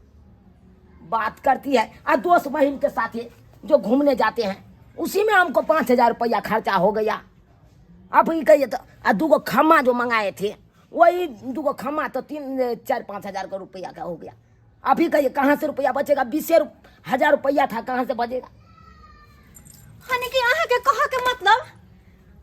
बात करती है। और दोस्त महिम के साथ जो घूमने जाते हैं उसी में हमको 5000 रुपया खर्चा हो गया। अब ही कहिए तो 2 खम्मा जो मंगाए थे वही 2 खम्मा तो 3-4-5 हजार का रुपया का हो गया। अभी कहिए कहाँ से रुपया बचेगा? 20,000 रुपया था, कहाँ से बचेगा? हने कि अहाँ के कहो के मतलब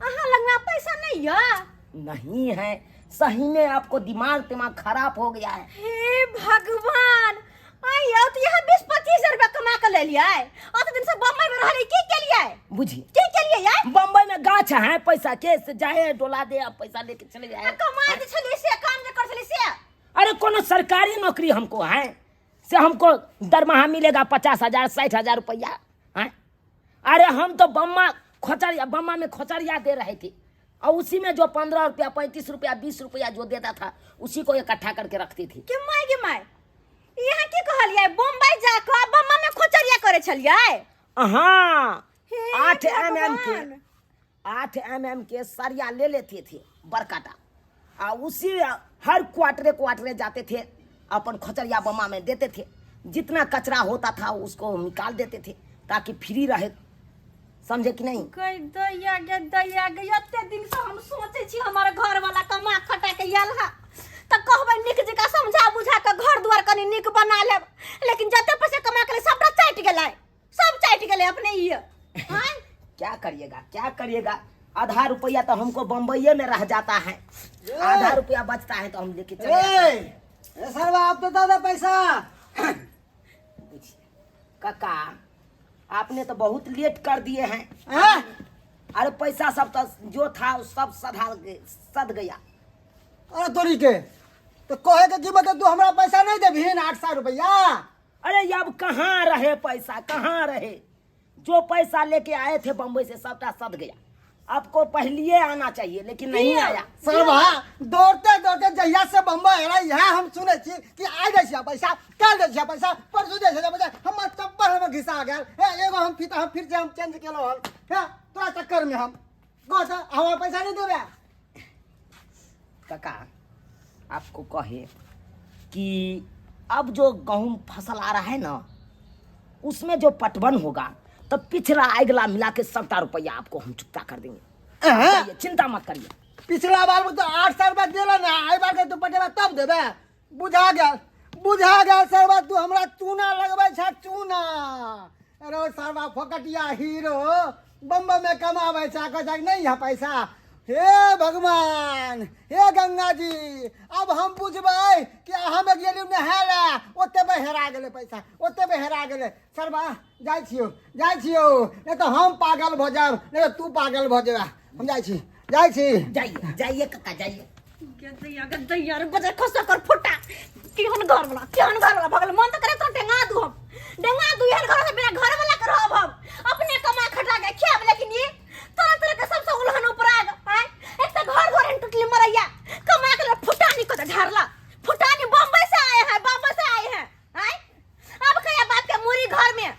अहाँ लग में पैसा नहीं है? नहीं है, सही में आपको दिमाग खराब हो गया है। हे भगवान, आइयो तो यहाँ 20-25 रुपया कमा कर ले लिया है। और तो दिन से बम्बई में रहले की के लिए है? बुझिए के लिए यार? बम्बई में गाछ है पैसा के से जाए डोला दे, अब पैसा लेके चले जाए। कमाए तो छली से काम जे कर छली से। अरे कोनो सरकारी नौकरी हमको है से हमको दरमाहा मिलेगा 50,000 60,000 रुपया है। अरे हम तो बम्मा में खोचरिया दे रहे थे और उसी में जो 15 रुपया 35 रुपया 20 रुपया जो देता था उसी को इकट्ठा करके रखती थी। के माय यहाँ की कहलिए बम्बई जाकर बम्मा में खोचरिया करे छलिए? हाँ, हे 8 mm भगवान। 8 mm के सरिया ले लेते थे बरकाटा और उसी हर क्वार्टरे जाते थे, अपन खोचरिया बम्मा में देते थे। जितना कचरा होता था उसको निकाल देते थे ताकि फ्री रहे। समझे कि नहीं? कई दैया गे एते दिन से हम सोचे छी हमारे घर वाला कमा खटा के आयल है त कहबै निक जका समझा बुझा के घर द्वार कनी निक बना लेब, लेकिन जते पैसा कमा के सबटा चाट गेलै, सब चाट गेलै अपने ये। हां क्या करिएगा? आधा रुपया तो हमको बम्बई में रह जाता है, आधा रुपया बचता है तो हम लेके चले जाते हैं। सरवा आप तो दादा पैसा। काका आपने तो बहुत लेट कर दिए हैं। हैं? अरे पैसा सब तो जो था सब सद गया। अरे तोरी के तो कहे के जीवन तू हमरा पैसा नहीं देबी 800 रुपया? अरे अब कहाँ रहे पैसा, कहाँ रहे? जो पैसा लेके आए थे बम्बई से सबटा सद गया। आपको पहले आना चाहिए लेकिन नहीं आया। सरवा दौड़ते जहिया से बम्बई है यहाँ हम सुने छी कि आज दै पैसा, कल दै पैसा, परसों दै पैसा, हमर चप्पल में घिसा गेल। एगो हम फिर से हम चेंज केलो हन। तोरा चक्कर में हम गो हमारा पैसा नहीं देबे। काका आपको कहे कि अब जो गेहूं फसल आ रहा है ना उसमें जो पटवन होगा तो पिछला अगला मिला के 70 रुपया आपको हम चुकता कर देंगे। चिंता मत करिए। पिछला बार में तो 800 रुपया दिला ना, आई बार के तू पटेवा तब देबे। बुझा गया सरवा तू हमरा चूना लगबै छ चूना। अरे सरवा फकटिया हीरो बम्बई में कमावे छ कह नहीं है पैसा। हे भगवान, हे गंगा जी, अब हम बुझबै कि हम गेली नहाले ओते पे हेरा गेले पैसा, ओते पे हेरा गेले। सरवा जाय छियो नहीं तो हम पागल भ जाब, नहीं तो तू पागल भ जेबा। हम जाय छी जाइए काका जाइए। गद्दैया रे बजे खसा कर फुटा केहन घर वाला भगल मन तो करे तो डेंगा दू एहन घर से बिना घर वाला के रहब हम अपने कमा खटा के खाब, लेकिन ये तरह के सबसे उल्हन ऊपर आ गए। एक तो घर द्वार टूटली मरैया कमा के फुटानी को ढारला। फुटानी बम्बई से आए हैं हैं? अब कया बात के मुरी घर में।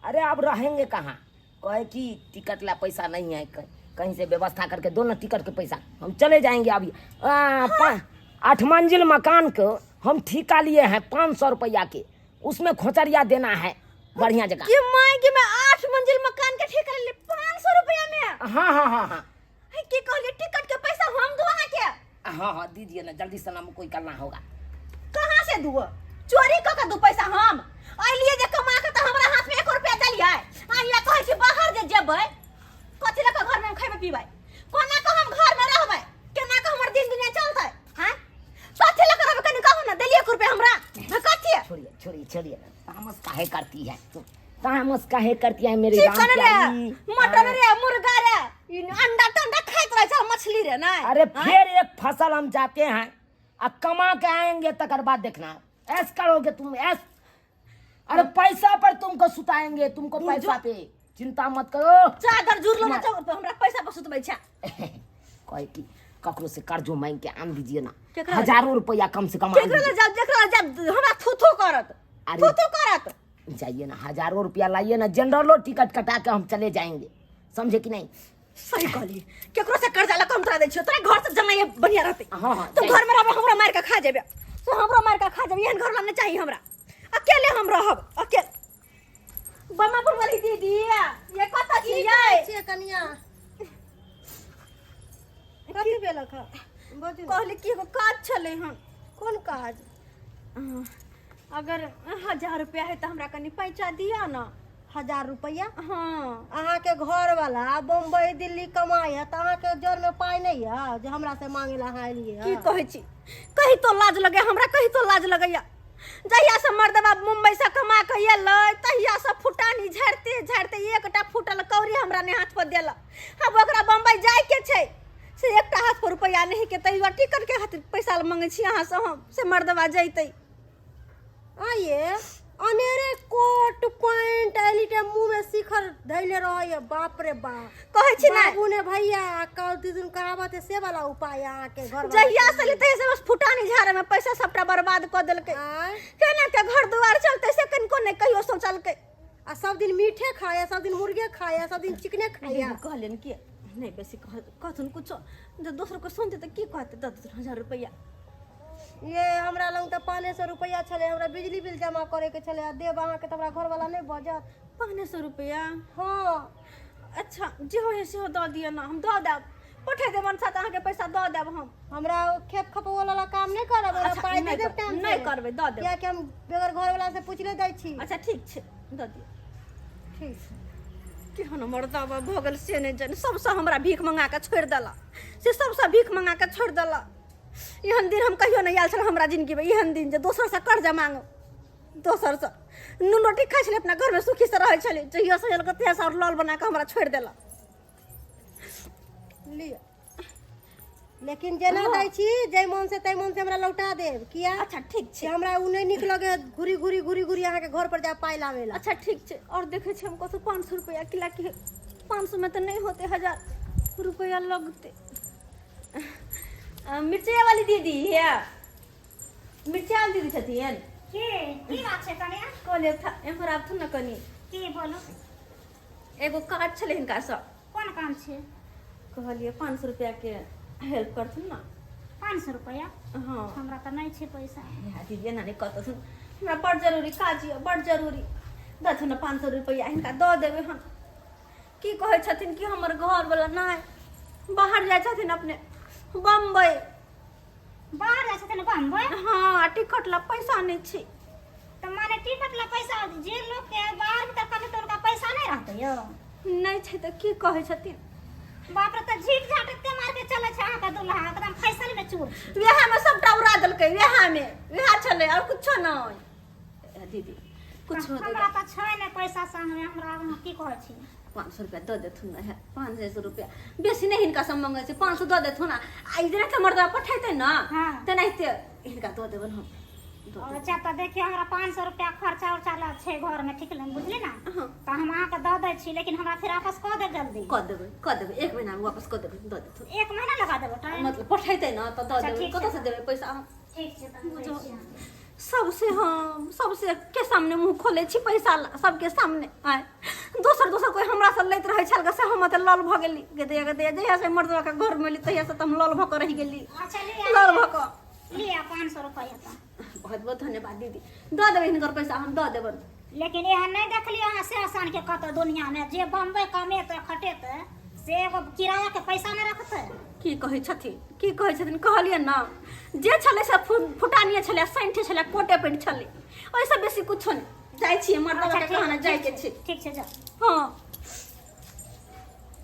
अरे अब रहेंगे कहाँ? कहे कि टिकट ला पैसा नहीं है, कहीं से व्यवस्था करके दो ना टिकट के पैसा, हम चले जाएंगे। अभी 8 मंजिल मकान को हम ठेका लिए हैं 500 रुपया के, उसमें खोचरिया देना है बढ़िया जगह। कि मैं 8 मंजिल मकान के ठीक कर ले 500 रुपया में। हाँ हाँ हाँ हाँ है की कहले टिकट के पैसा हम दो के। हाँ हाँ दीजिए ना, जल्दी से नाम कोई करना होगा। कहां से दो? चोरी क के दो पैसा हम आइलिए जे कमा के त हमरा हाथ में 1 रुपया दलिए। आइला कहै छी बाहर जे जेबै कथि लक घर में खैबे पीबै, कोना क हम घर में रहबै, केना क हमर दिन दुनिया चलतै? हैं कथि लक रहबै कनि कहू ना, देलिए 1 रुपया हमरा कथि? छोड़िए छोड़िए छोड़िए, तामस काहे करती है तुम, तामस काहे करती है मेरी राम चिकन रे, प्यारी? मटन रे, मुर्गा रे, अंडा टंडा खाइत रहे छ, मछली रे ना। अरे फिर एक फसल हम जाते हैं अब कमा के आएंगे तकर बाद देखना ऐस करोगे तुम ऐस। अरे पैसा पर तुमको सुताएंगे, तुमको पैसा पे चिंता मत करो। चादर जुड़लो ना चौक पे हमरा पैसा पर सुतबै छ। कोई की ककरो से कर्जो मांग के आन दीजिए ना, केकरा? हजारों रुपया कम से कम केकरा ले जाब, जेकरा जाब हमरा थुथु करत, अरे। थुथु करत। जाइए ना, हजारों रुपया लाइए ना, जनरलो टिकट कटा के हम चले जाएंगे, समझे कि नहीं? सही कहली, केकरो से कर्जा ला कम तरा दै छियो, तोरा घर से जमाइए बढ़िया रहते। हाँ, हाँ, तुम जाइए। घर में रहबे हमरा मार के खा जेबे, तो हमरा मार के खा जेबे, एहन घर में नहीं चाहिए हमरा। अकेले हम रहब, अकेले। बमापुर वाली दीदी ये कत छियै? कनिया कथी भेलक ह? बजू कहली कि एगो काज छलै हन। कोन काज? अगर 1000 रुपया है तो हमरा कनी पैसा दिया ना। 1000 रुपया? हाँ अहाँ के घर वाला बम्बई दिल्ली कमाई है, अहाँ के जोर में पाई नहीं है जो हमरा से मांगे ला अहाँ एलिए? की कहै छी, कही तो लाज लगे हमरा, कही तो लाज लगैया। जहिया से मर्दबा मुंबई से कमा के एलै तहिया से फुटानी झाड़ते झाड़ते एकटा फुटल कौड़ी हमरा ने हाथ पर देला। अब ओकरा बम्बई जाय के छै से एकटा हाथ पर रुपया नहीं के, तैयो टिकट के खातिर पैसा मांगे छी अहाँ से, हम से मर्दबा जैतै। आइए अनेरे कोट पैंट एलिटे मुंह में शिखर धैले रहे, बाप रे बाप। कहै छी ना बाबू ने भैया कल दिन कहावत है से वाला उपाय अहाँ के घर जहिया से ले तहिया से बस फुटानी झाड़े में पैसा सबटा बर्बाद क देलकै। केना के घर दुआर चलते से कनको ने कहियो सोचलकै। आ सब दिन मीठे खाया, सब दिन मुर्गे खाया, सब दिन चिकने खाया। कहलन कि नहीं बेसी कहथुन कुछो, दोसर को सुनते तो की कहते 10,000 रुपया। ये हमरा लग तो 500 रुपया छले, हमरा बिजली बिल जमा करे के छले, देब अहाँ के तो हमरा घर वाला नहीं बजत। 500 रुपया? हाँ अच्छा जे हो से हो दऽ दिअ ना, हम दऽ देब, पठा देब मन साथ अहाँ के पैसा दऽ देब हम। हमरा खेत खपवा वाला काम नहीं करब, हमरा अच्छा, पाई नहीं दे देब कर- टाइम नहीं करबै, दऽ देब। किया कि हम बेगर घर वाला से पूछले दै छी। अच्छा ठीक छै, दऽ दिअ। ठीक छै। केहन मर्दावा भऽ गेल से नहि जाने, सबसँ हमरा भीख मंगा के छोड़ि देला, से सबसँ भीख मंगा के छोड़ि देला। एहन दिन हम कहियो नहीं आयल छल हमरा जिंदगी में, एहन दिन जे दोसर से कर्जा मांगो, दोसर से नून रोटी खाइ छलै, अपना घर में सुखी से रहै छलै, जहिया से एलकै तहिया से लाल बना के हमरा छोड़ि देला। लिअ लेकिन जेना दै छी जै मन से तै मन से हमरा लौटा देब। किया? अच्छा ठीक कि छै, हमरा उ नहीं निक लगे घुरी घुरी घुरी घुरी अहाँ के घर पर जा पाई लावेला। अच्छा ठीक छै। और देखे छै हम कतो 500 रुपया किला कि 500 में तो नहीं होते, 1000 रुपया लगते। मिर्चिया वाली दीदी है, मिर्चिया वाली दीदी छथिन। की बात छै कनिया? कहले था एमहर आब थु न कनी, की बोलो? एगो काज छलै हिनका से, कोन काम छै? कहलिए 500 रुपया के हेल्प करथुन ना। 500 रुपया? हाँ हमरा तो नहीं छै पैसा। दीदी एना नहीं कहतो सुन, हमरा बड़ जरूरी काज ये, बड़ जरूरी दथुन ना 500 रुपया हिनका दऽ देबै हम। की कहै छथिन कि हमर घर वाला नहीं बाहर जाइ छथिन अपने बम्बई। बाहर जाइ छथिन बम्बई? हाँ टिकट ला पैसा नहीं छै। तो माने टिकट ला पैसा जे लोग के बाहर भीतर कभी तो उनका पैसा नहीं रहते यो? नहीं छै तो की कहै छथिन। बाप रे, तो झीक झाटकते मार के चले छै अहाँ का दुल्हा, एकदम फैसल में चूर। वेहा में सबटा उड़ा देलकै, वेहा में वेहा छलै और कुछो नहीं। दीदी कुछ हो हमरा तो छै ने पैसा संग में, हमरा की कहै छी 500 रुपया दऽ देथुन ना है, 500 रुपया बेसी नहीं हिनका सब मंगै छै, 500 दऽ देथुन ना। आई जेना के मर्दा पठैते ना हाँ। तेनाहिते हिनका दऽ देबन हम। अच्छा तो देखिए हमरा 500 रुपया खर्चा उर्चा ला छै घर में, ठीक है बुझली ना? हाँ। तो हम अहाँ के दऽ दै छी, लेकिन हमरा फिर वापस कऽ देब जल्दी। कऽ देबै 1 महीना में वापस कऽ देबै, दऽ देथुन। 1 महीना लगा देबै टाइम? मतलब पठैते ना तो दऽ अच्छा, देबै, ठीक कतऽ छै। से देबै पैसा हम। ठीक छै तऽ बुझो। बुझै छी। सबसे हम सबसे के सामने मुंह खोले छी पैसा ला, सबके सामने आय दोसर कोई हमरा से लैत रहे छल से हम त लाल भ गेली गदे जहिया से मर्दवा के घर में ली तहिया से त हम लाल भ के रह गेली। अच्छा लाल भ के लिया 500 रुपया। बहुत बहुत धन्यवाद दीदी, दऽ देबै हिनकर पैसा हम दऽ देबन, लेकिन यह नहीं देखलिए अहाँ से आसान के कत दुनिया में जे बम्बई कमेते खटेते से एगो किराया के पैसा नहीं रखते। की कहै छथिन कहलिए ना जे छले से फुटानिए छले सैंठे छले कोटे पेट छले ओइसे बेसी कुछो नहीं जाइ छी मर्दवा के कहना जाइ के छी। ठीक छै जा। हां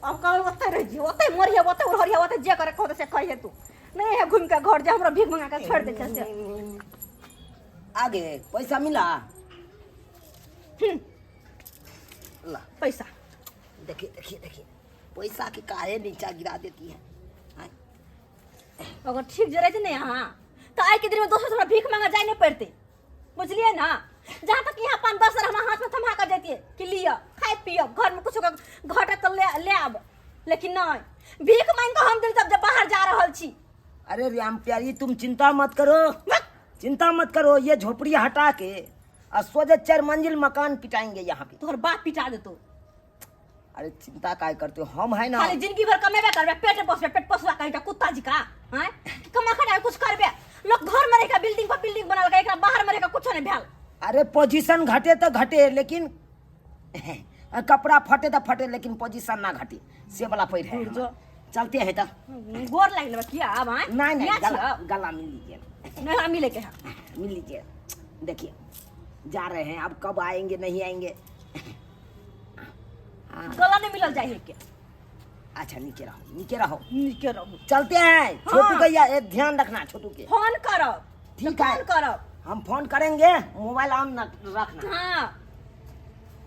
अब कल ओते रह जी ओते मोरिया ओते उड़िया ओते जे करे कहते से कहिए तू नहीं है घूम के घर जा हमरा भीख मंगा के छोड़ दे से आगे पैसा मिला ला पैसा देखिए पैसा की काहे नीचा गिरा देती है। अगर ठीक जे रहते नहीं यहाँ तो आज के दिन में दोस्तों से भीख मांगा जाए नहीं पड़ते बुझलिए ना। जहाँ तक यहाँ 5-10 हमारे हाथ में थमा कर देती है कि लिया खाए पियो घर में कुछ घटे तो ले आब लेकिन नहीं भीख मांग के हम दिन सब जब बाहर जा रहा छी। अरे राम प्यारी तुम चिंता मत करो ये झोपड़ी हटा के और सोचे 4 मंजिल मकान पिटाएंगे यहाँ पे। तोहर बाप पिटा दे तो। अरे चिंता काय करते हो हम है ना। खाली जिंदगी भर कमेबे करबे पेट पोसबा कहीं कुत्ता जी का हैं कमा खड़ा कुछ करबे लोग घर में रहेगा बिल्डिंग पर बिल्डिंग बनल का एकरा बाहर में रहेगा कुछ नहीं भेल। अरे पोजीशन घटे तो घटे लेकिन कपड़ा फटे तो फटे लेकिन पोजीशन ना घटे से वाला पैर है। चलते हैं तो गोर लाग लेबे किया अब हैं नहीं गला मिल लीजिए नहीं मिले के मिल लीजिए। देखिए जा रहे हैं अब कब आएंगे नहीं आएंगे। गला नहीं मिलल जाए के। अच्छा नीचे रहो चलते हैं। हाँ। छोटू भैया एक ध्यान रखना छोटू के। फोन करो ठीक है फोन करो हम फोन करेंगे मोबाइल ऑन रखना। हाँ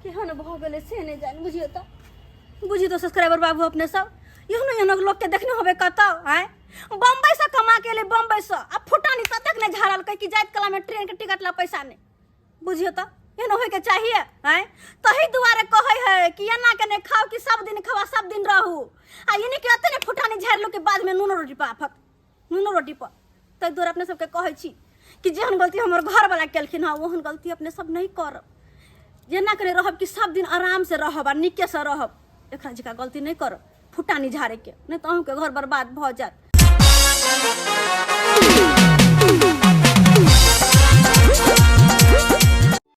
केहन भ गेले से नहीं जान बुझियो तो सब्सक्राइबर बाबू अपने सब यहनो लोग के देखने होबे कतौ हैं बम्बई से कमा के ले बम्बई से अब फुटानी तक ने झाड़ल कह कि जाइत कला में ट्रेन के टिकट ला पैसा नहीं बुझियो तो एहनो होय के चाहिए हैं तही दुआरे कहै है कि एना के ने खाओ कि सब दिन खावा सब दिन रहू आ इने के अते ने फुटानी झाड़लो के बाद में नूनो रोटी पाफत नूनो रोटी पर तै दुआरे अपने सब के कहै छी कि जेहन गलती हमर घर वाला केलखिन हां ओहन गलती अपने सब नहीं करब जेना करे रहब कि सब दिन आराम से रहब आ निके से रहब एकरा जिका गलती नहीं करब फुटानी झाड़े के नहीं तो अहूँ के घर बर्बाद भ जात।